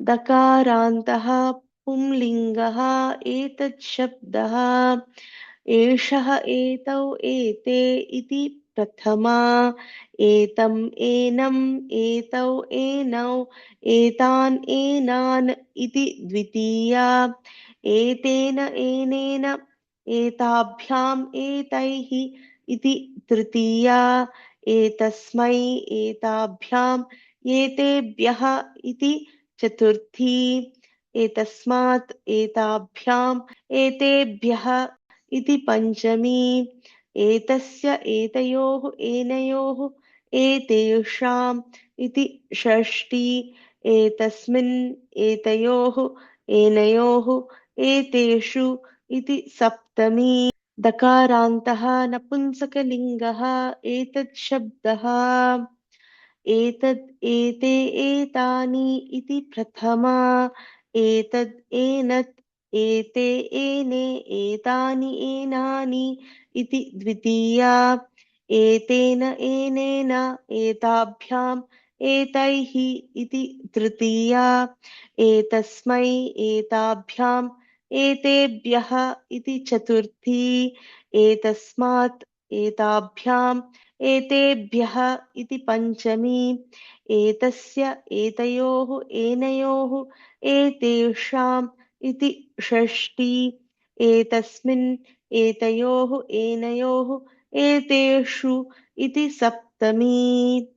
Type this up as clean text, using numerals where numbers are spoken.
दकारान्तः पुंलिङ्गः एतत् शब्दः एषः एतौ एते इति प्रथमा एतं एनम् एतौ एनौ एतान् एनान् इति द्वितीया एतेन एनेन एताभ्याम् एतैः इति तृतीया एतस्मै एताभ्याम् एतेभ्यः इति चतुर्थी एतस्मात् एताभ्याम् एतेभ्यः इति पञ्चमी एतस्य एतयोः एनयोः एतेषाम् इति षष्ठी एतस्मिन् एतयोः एनयोः एतेषु इति सप्तमी दकारान्तः नपुंसकलिङ्गः एतत् शब्दः एतद् एते एतानि इति प्रथमा एतद् एनत् एते एने एतानि एनानि इति द्वितीया एतेन एनेन एताभ्याम् एतैः इति तृतीया एतस्मै एताभ्याम् एतेभ्यः इति चतुर्थी एतस्मात् एताभ्याम् एतेभ्यः इति पञ्चमी एतस्य एतयोः एनयोः एतेषाम् इति षष्ठी एतस्मिन् एतयोः एनयोः एतेषु इति सप्तमी